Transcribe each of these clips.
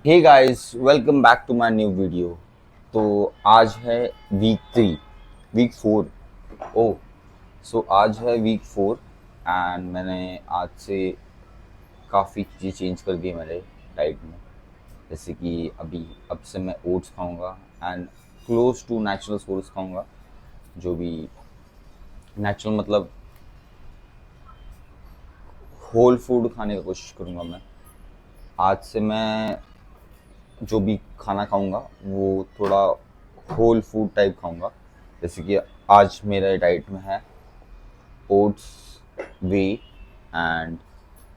Hey guys, welcome back to my new video. तो आज है वीक 4। ओ सो आज है वीक 4 एंड मैंने आज से काफ़ी चीज़ें चेंज कर दी मेरे डाइट में। जैसे कि अब से मैं ओट्स खाऊंगा and close to natural source खाऊंगा। जो भी नेचुरल मतलब होल फूड खाने की कोशिश करूंगा मैं। आज से मैं जो भी खाना खाऊंगा वो थोड़ा होल फूड टाइप खाऊंगा। जैसे कि आज मेरे डाइट में है oats, way and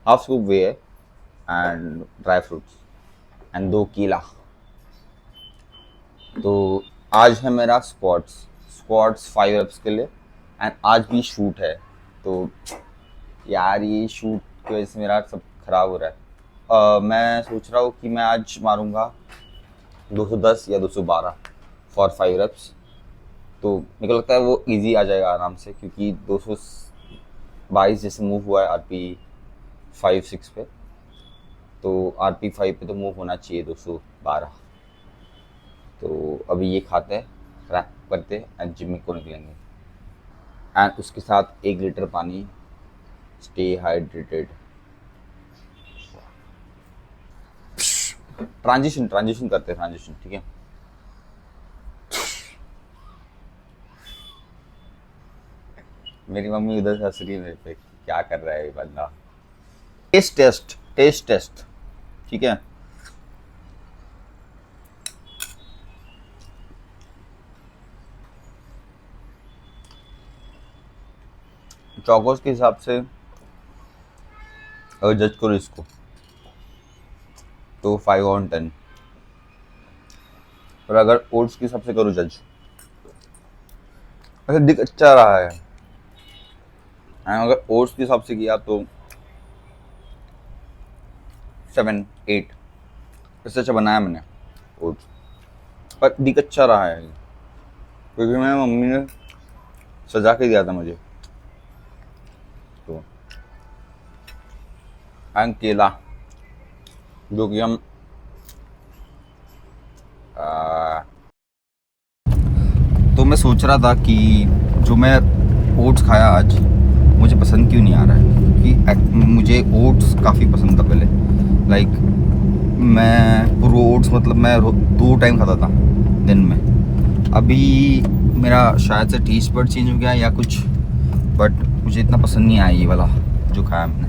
half scoop whey है एंड ड्राई फ्रूट्स एंड 2 केला। तो आज है मेरा स्क्वाट्स 5 reps के लिए एंड आज भी शूट है। तो यार ये शूट की वजह से मेरा सब खराब हो रहा है। मैं सोच रहा हूँ कि मैं आज मारूंगा 210 या 212 फॉर 5 reps। तो मेरे को लगता है वो इजी आ जाएगा आराम से, क्योंकि 222 जैसे मूव हुआ है आरपी 5-6 पे। तो आरपी 5 पे तो मूव होना चाहिए 212। तो अभी ये खाते हैं, रैप करते हैं एंड जिम को निकलेंगे एंड उसके साथ 1 लीटर पानी। Stay hydrated. ट्रांजिशन करते हैं, ट्रांजिशन ठीक है। मेरी मम्मी उधर से हंस रही है मेरे पे, क्या कर रहा है ये बंदा। टेस्ट टेस्ट ठीक है। चौकोस के हिसाब से अगर जज करो इसको तो 5/10। और अगर ओट्स के हिसाब से करो जज, ऐसे दिख अच्छा रहा है। अगर ओट्स के हिसाब से किया तो 7-8। इससे अच्छा बनाया मैंने ओट्स, पर दिख अच्छा रहा है क्योंकि मेरी मम्मी ने सजा के दिया था मुझे। तो एंड केला, जो कि हम आ, तो मैं सोच रहा था कि जो मैं ओट्स खाया आज मुझे पसंद क्यों नहीं आ रहा है, क्योंकि मुझे ओट्स काफ़ी पसंद था पहले। लाइक मैं प्रो ओट्स मतलब मैं 2 टाइम खाता था दिन में। अभी मेरा शायद से टेस्ट बड चेंज हो गया या कुछ, बट मुझे इतना पसंद नहीं आया ये वाला जो खाया मैंने।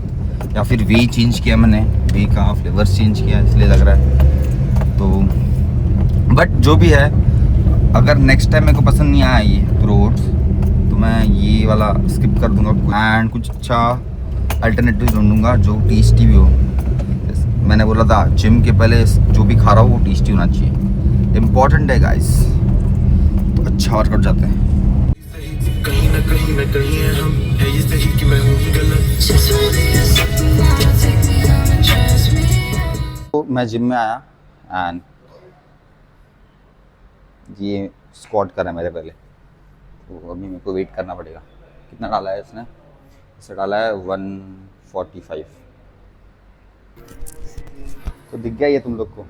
या फिर वे चेंज किया मैंने, वे का फ्लेवर्स चेंज किया इसलिए लग रहा है। तो बट जो भी है, अगर नेक्स्ट टाइम मेरे को पसंद नहीं आया ये प्रो ओट्स तो मैं ये वाला स्किप कर दूंगा एंड कुछ अच्छा अल्टरनेटिव ढूंढूंगा जो टेस्टी भी हो। मैंने बोला था जिम के पहले जो भी खा रहा हूँ वो टेस्टी होना चाहिए, इम्पॉर्टेंट है गाइस। तो अच्छा वर्कआउट जाते हैं। कहीं ना कहीं है हम, है ये सही कि मैं हूँ ही गलत। तो मैं जिम में आया एंड ये स्क्वाट करा मेरे पहले। तो अभी मेरे को वेट करना पड़ेगा। कितना डाला है इसने? इसे डाला है 145। तो दिख गया ये तुम लोग को,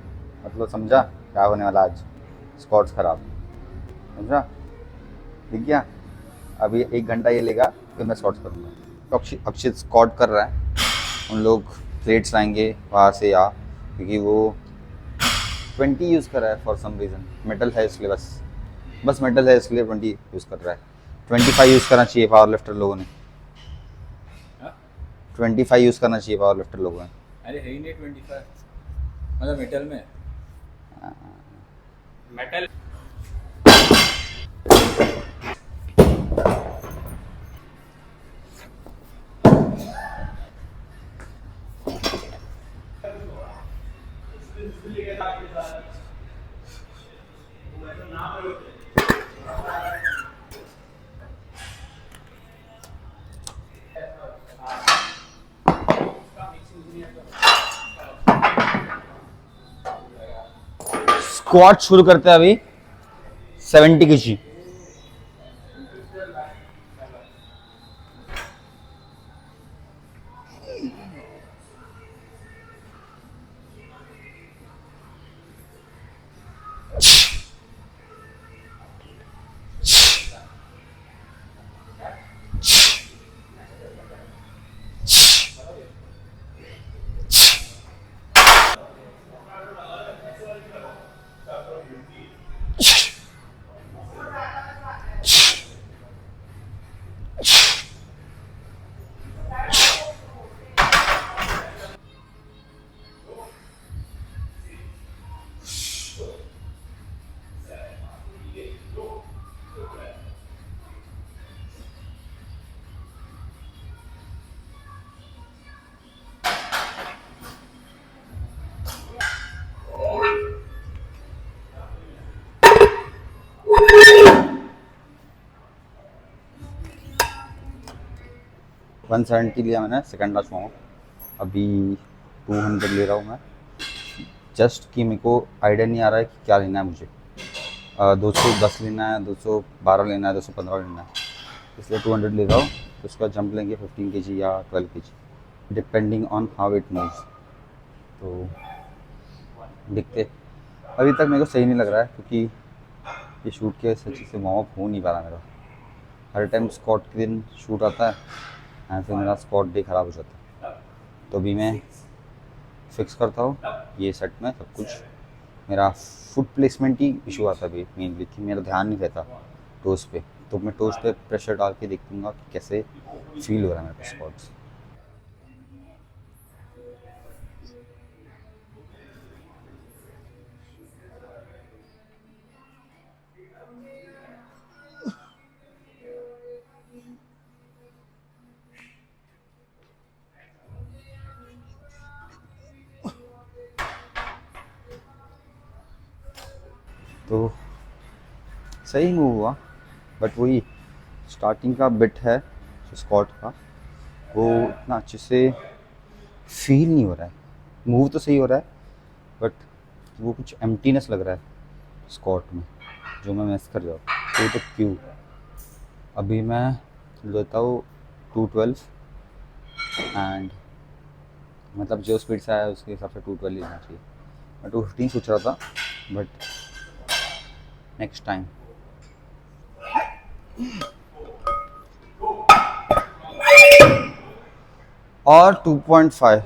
मतलब समझा क्या होने वाला आज। स्क्वाट्स खराब, समझा? दिख गया। अभी 1 घंटा ये लेगा फिर मैं स्क्वाट्स करूँगा। तो अक्षित स्क्वाट कर रहा है। उन लोग प्लेट्स लाएंगे वहाँ से, या क्योंकि वो 20 यूज़ कर रहा है फॉर सम रीज़न। मेटल है इसलिए, बस मेटल है इसलिए 20 यूज़ कर रहा है। 25 यूज़ करना चाहिए पावर लिफ्टर लोगों ने। 25 यूज़ करना चाहिए पावर लिफ्टर लोगों ने। अरे है ही नहीं 25, मतलब मेटल में। मेटल स्क्वाट शुरू करते हैं अभी 70 kg। 170 लिया मैंने सेकंड लास्ट वार्म अप। अभी 200 ले रहा हूँ मैं, जस्ट कि मेरे को आइडिया नहीं आ रहा है कि क्या लेना है मुझे। 210 लेना है, 212 लेना है, 215 लेना है, इसलिए 200 ले रहा हूँ। तो उसका जंप लेंगे 15 केजी या 12 KG depending on how it moves. तो देखते, अभी तक मेरे को सही नहीं लग रहा है क्योंकि ये शूट के अच्छे से वार्म अप हो नहीं पा रहा मेरा। हर टाइम स्क्वाट के दिन शूट आता है एंड फिर मेरा स्क्वाट डे ख़राब हो जाता है। तो अभी मैं फिक्स करता हूँ ये सेट में सब कुछ। मेरा फुट प्लेसमेंट ही इशू आता है अभी मेनली, कि मेरा ध्यान नहीं रहता टोस पे। तो मैं टोस पे प्रेशर डाल के देखूँगा कि कैसे फील हो रहा है मेरे पास स्क्वाट्स। तो सही मूव हुआ, बट वही स्टार्टिंग का बिट है स्क्वाट का, वो इतना अच्छे से फील नहीं हो रहा है। मूव तो सही हो रहा है बट वो कुछ एम्प्टीनेस लग रहा है स्क्वाट में, जो मैं मिस कर जाऊँ। तो क्यों अभी मैं लेता हूँ 212 एंड मतलब जो स्पीड से आया उसके हिसाब से 212 लेना चाहिए। मैं 215 सोच रहा था बट नेक्स्ट टाइम। और 2.5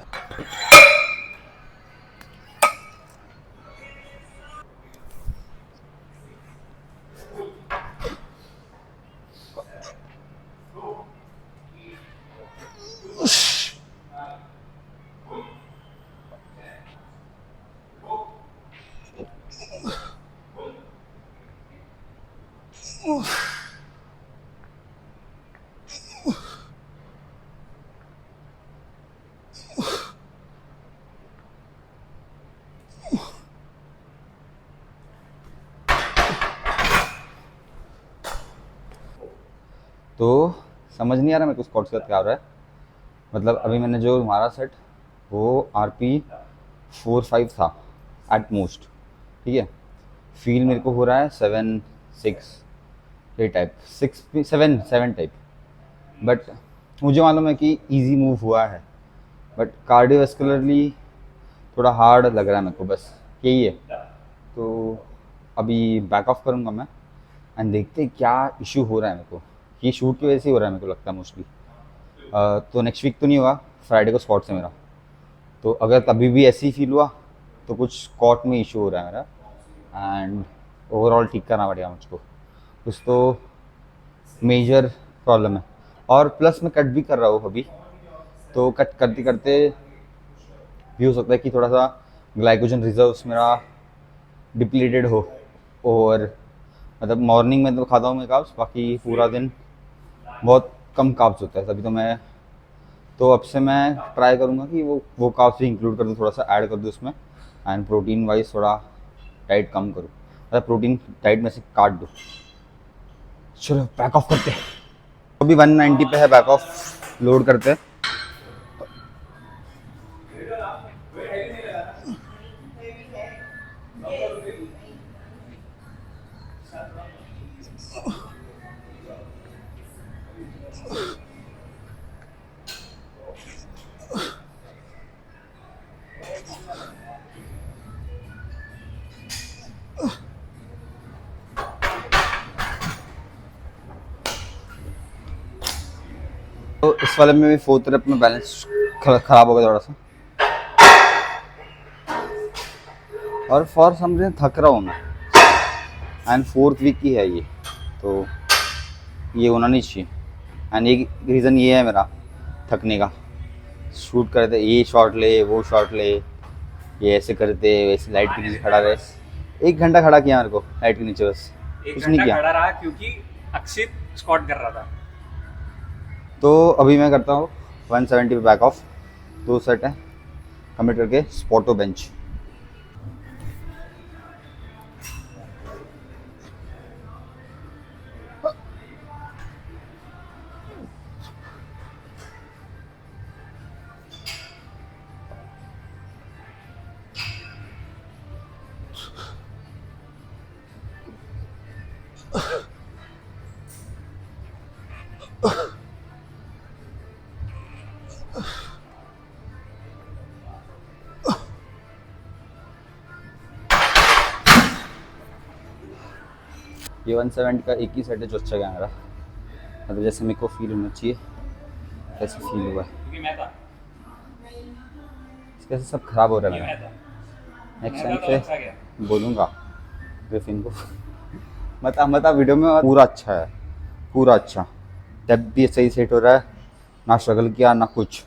तो समझ नहीं आ रहा मेरे को स्क्वाट्स का क्या हो रहा है। मतलब अभी मैंने जो मारा सेट वो RP 4-5 था एट मोस्ट, ठीक है। फील मेरे को हो रहा है 7-6 ये टाइप, 6-7 टाइप। बट मुझे मालूम है कि इजी मूव हुआ है, बट कार्डियोवैस्कुलरली थोड़ा हार्ड लग रहा है मेरे को, बस यही है। तो अभी बैक ऑफ करूँगा मैं एंड देखते हैं क्या इशू हो रहा है मेरे को। ये शूट की वजह से ही हो रहा है मेरे को लगता है मोस्टली। तो नेक्स्ट वीक तो नहीं होगा, फ्राइडे को स्क्वाट्स है मेरा। तो अगर तभी भी ऐसे ही फील हुआ तो कुछ स्क्वाट में इशू हो रहा है मेरा एंड ओवरऑल ठीक करना पड़ेगा मुझको। कुछ तो मेजर प्रॉब्लम है। और प्लस मैं कट भी कर रहा हूँ अभी, तो कट करते करते भी हो सकता है कि थोड़ा सा ग्लाइकोजन रिजर्व्स मेरा डिप्लीटेड हो। और मतलब मॉर्निंग में तो खाता हूँ मैं कार्ब्स, बाकी पूरा दिन बहुत कम कार्ब्स होता है। तभी तो मैं, तो अब से मैं ट्राई करूँगा कि वो कार्ब्स भी इंक्लूड कर दूँ, थोड़ा सा ऐड कर दूँ उसमें एंड प्रोटीन वाइज थोड़ा डाइट कम करूँ, मतलब प्रोटीन डाइट में से काट दूँ। चलो बैक ऑफ करते हैं। अभी 190 पे है, बैक ऑफ लोड करते हैं। तो इस वाले में भी फोर्थ रेप में बैलेंस खराब हो गया थोड़ा सा, और फॉर सम रीजन थक रहा हूँ मैं एंड 4th वीक की है ये, तो ये होना नहीं चाहिए। एंड एक रीज़न ये है मेरा थकने का, शूट करते ये शॉट ले वो शॉट ले, ये ऐसे करते वैसे लाइट के नीचे खड़ा रहे। 1 घंटा खड़ा किया मेरे को लाइट के नीचे, बस कुछ नहीं किया। खड़ा रहा क्योंकि अक्षित स्क्वाट कर रहा था। तो अभी मैं करता हूँ 170 पे बैक ऑफ, 2 सेट है कमिट करके स्पॉटो बेंच। ये 170 का एक ही सेट है जो अच्छा गया मेरा, मतलब जैसे मेरे को फील होना चाहिए कैसे फील हुआ है। क्योंकि मैं था, कैसे सब खराब हो रहा ये है मैं मेरा। था, नेक्स्ट मैं टाइम था तो अच्छा गया। से बोलूँगा ग्रिफिन को मत वीडियो में पूरा अच्छा है, पूरा अच्छा। डेप्थ भी सही सेट हो रहा है, ना स्ट्रगल किया ना कुछ।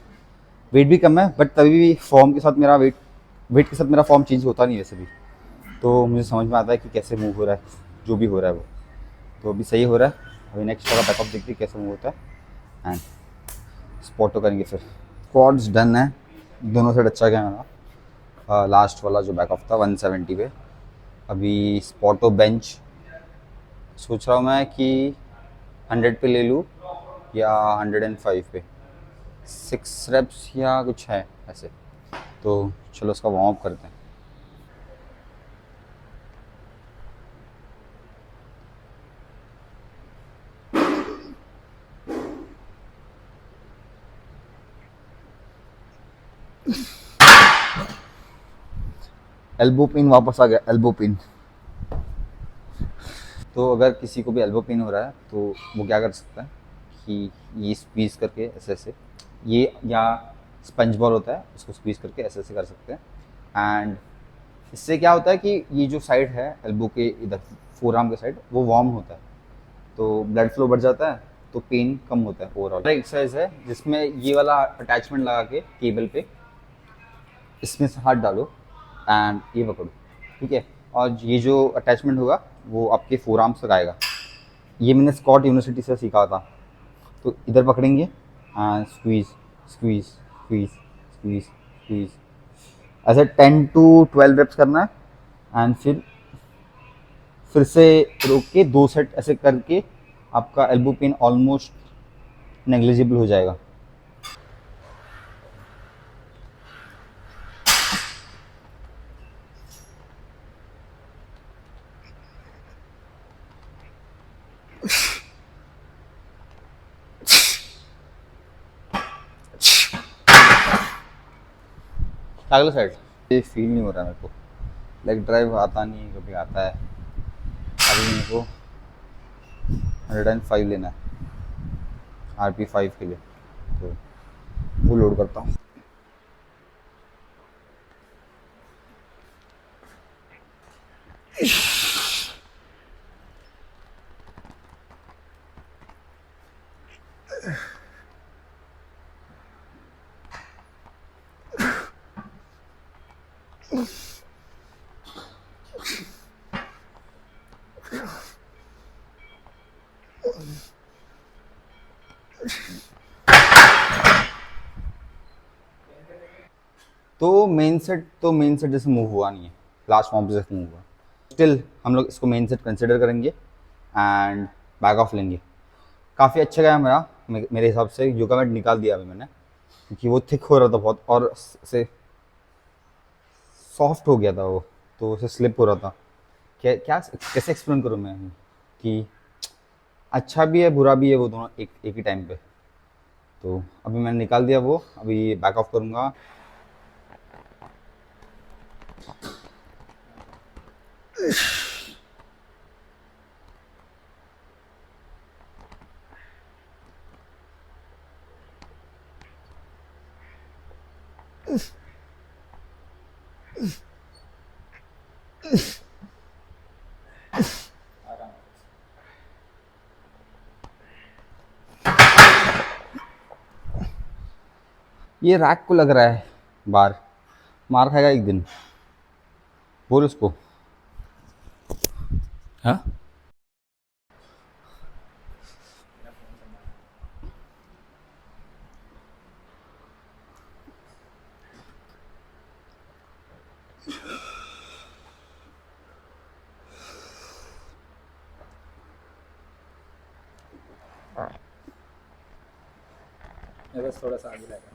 वेट भी कम है बट तभी भी फॉर्म के साथ मेरा वेट के साथ मेरा फॉर्म चेंज होता नहीं वैसे भी। तो मुझे समझ में आता है कि कैसे मूव हो रहा है, जो भी हो रहा है वो तो अभी सही हो रहा है। अभी नेक्स्ट वाला बैकअप देखते हैं कैसे मूव होता है एंड स्पॉटो करेंगे फिर। क्वाड्स डन है, दोनों साइड अच्छा गया मेरा। लास्ट वाला जो बैकअप था 170 पे। अभी स्पॉटो बेंच सोच रहा हूँ मैं कि 100 पे ले लूँ या 105 पे, 6 रेप्स या कुछ है ऐसे। तो चलो उसका वार्म अप करते हैं। एल्बो पिन वापस आ गया, एल्बो पिन। तो अगर किसी को भी एल्बो पेन हो रहा है तो वो क्या कर सकता है कि ये स्क्वीज़ करके ऐसे ऐसे, ये या स्पंज बॉल होता है उसको स्क्वीज़ करके ऐसे ऐसे कर सकते हैं। एंड इससे क्या होता है कि ये जो साइड है एल्बो के इधर फोर आर्म के साइड वो वार्म होता है, तो ब्लड फ्लो बढ़ जाता है, तो पेन कम होता है ओवरऑल। एक्सरसाइज है जिसमें ये वाला अटैचमेंट लगा के केबल पे इसमें से हाथ डालो एंड ये पकड़ो, ठीक है। और ये जो अटैचमेंट होगा वो आपके फोर आर्म्स तक आएगा। ये मैंने स्कॉट यूनिवर्सिटी से सीखा था। तो इधर पकड़ेंगे and squeeze squeeze squeeze squeeze squeeze, ऐसे 10 to 12 रेप्स करना है। एंड फिर से रोक के 2 सेट ऐसे करके आपका एल्बो पेन ऑलमोस्ट नेग्लिजिबल हो जाएगा। अगला साइड ये फील नहीं हो रहा मेरे को, लेग ड्राइव आता नहीं है, कभी आता है। अभी मेरे को 105 लेना है RP5 के लिए, तो वो लोड करता हूँ। तो मेन सेट जैसे मूव हुआ नहीं है, लास्ट फॉर्म जैसे मूव हुआ। स्टिल हम लोग इसको मेन सेट कंसिडर करेंगे एंड बैक ऑफ लेंगे। काफ़ी अच्छा गया मेरा, मेरे हिसाब से योगा मैट निकाल दिया अभी मैंने, क्योंकि वो थिक हो रहा था बहुत और से सॉफ्ट हो गया था वो, तो उसे स्लिप हो रहा था। क्या क्या कैसे एक्सप्लेन करूँ मैं कि अच्छा भी है बुरा भी है वो दोनों एक ही टाइम पे। तो अभी मैंने निकाल दिया वो, अभी बैक ऑफ करूँगा। ये रैक को लग रहा है बार, मार खाएगा एक दिन, बोल उसको। हाँ बस थोड़ा सा आगे लगा।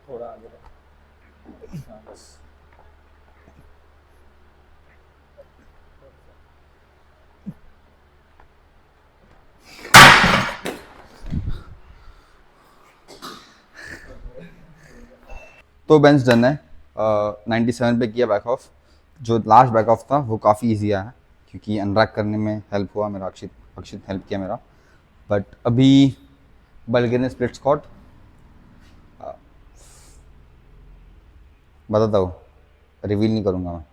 थोड़ा आगे लगा, हाँ बस। तो बेंच डन है। 97 पे किया बैक ऑफ। जो लास्ट बैक ऑफ था वो काफ़ी ईजी आया क्योंकि अनरैक करने में हेल्प हुआ मेरा, अक्षित हेल्प किया मेरा। बट अभी बल्गेरियन स्प्लिट स्क्वाट बताता हूँ, रिवील नहीं करूँगा मैं।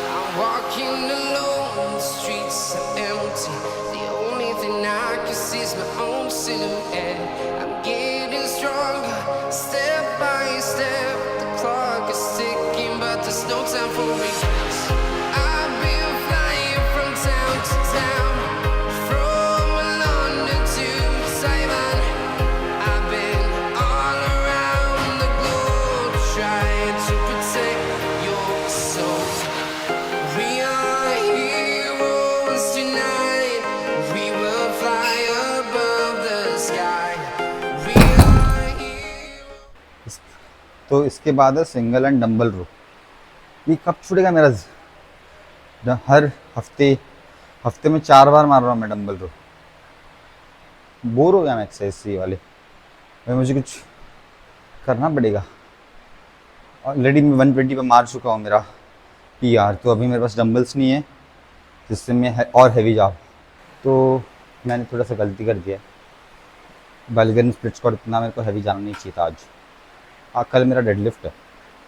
I'm walking alone, the streets are empty. The only thing I can see is my own silhouette. I'm getting stronger, step by step. The clock is ticking, but there's no time for regrets. I've been flying from town to town, from London to Taiwan. I've been all around the globe trying to protect your soul. We are heroes tonight. We will fly above the sky. We are heroes. तो इसके बाद है single and dumbbell रो। ये कब छूटेगा मेरा? हर हफ्ते में 4 बार मार रहा हूँ मैं डंबल रो। बोर हो गया मैं एक्सरसाइज से वाले। भाई मुझे कुछ करना पड़ेगा। ऑलरेडी मैं 120 पे मार चुका हूँ मेरा PR, तो अभी मेरे पास डंबल्स नहीं है जिससे मैं और हैवी जाऊँ। तो मैंने थोड़ा सा गलती कर दिया। बल्गेरियन स्प्लिट स्क्वाट इतना मेरे को हैवी जाना नहीं चाहिए था आज। कल मेरा डेडलिफ्ट है,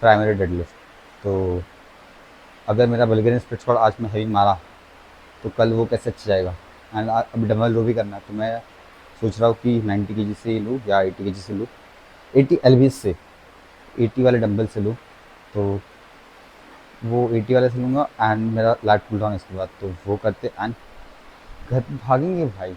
प्राइमरी डेडलिफ्ट। तो अगर मेरा बल्गेरियन स्प्लिट स्क्वाट आज मैं हैवी मारा तो कल वो कैसे अच्छा जाएगा। एंड अभी डबल रो भी करना है, तो मैं सोच रहा हूँ कि 90 kg से ही लूँ या 80 kg से लूँ। 80 LBs से, 80 वाले डंबल से लूँ, तो वो 80 वाले से लूँगा। एंड मेरा लैट पुल डाउन इसके बाद, तो वो करते एंड घर पे भागेंगे भाई।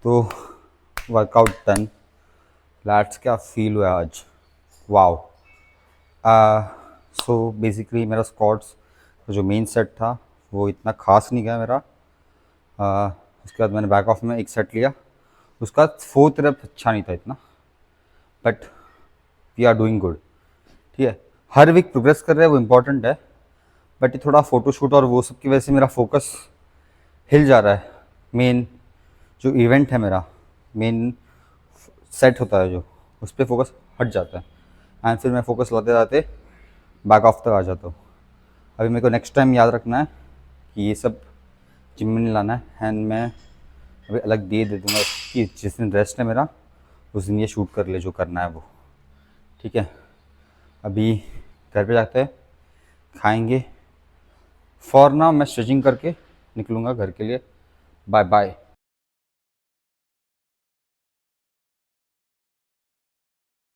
तो वर्कआउट डन। लैट्स क्या फील हुआ आज, वाओ। सो बेसिकली मेरा स्क्वाट्स जो मेन सेट था वो इतना खास नहीं गया मेरा। उसके बाद मैंने बैक ऑफ में एक सेट लिया, उसका 4th रेप अच्छा नहीं था इतना, but we are doing good. ठीक है, हर वीक प्रोग्रेस कर रहे हैं वो इम्पॉर्टेंट है, बट ये थोड़ा फ़ोटोशूट और वो सब की वजह से मेरा फोकस हिल जा रहा है। मेन जो इवेंट है मेरा, मेन सेट होता है जो, उस पर फोकस हट जाता है एंड फिर मैं focus latte latte back of तक आ जाता हूँ। अभी मेरे को नेक्स्ट टाइम याद रखना है कि ये सब जिम में नहीं लाना है। एंड मैं अभी अलग दे दूँगा कि जिस दिन रेस्ट है मेरा उस दिन ये शूट कर ले जो करना है वो। ठीक है, अभी घर पे जाते हैं, खाएंगे। फॉर नाउ मैं स्ट्रेचिंग करके निकलूँगा घर के लिए। Bye bye.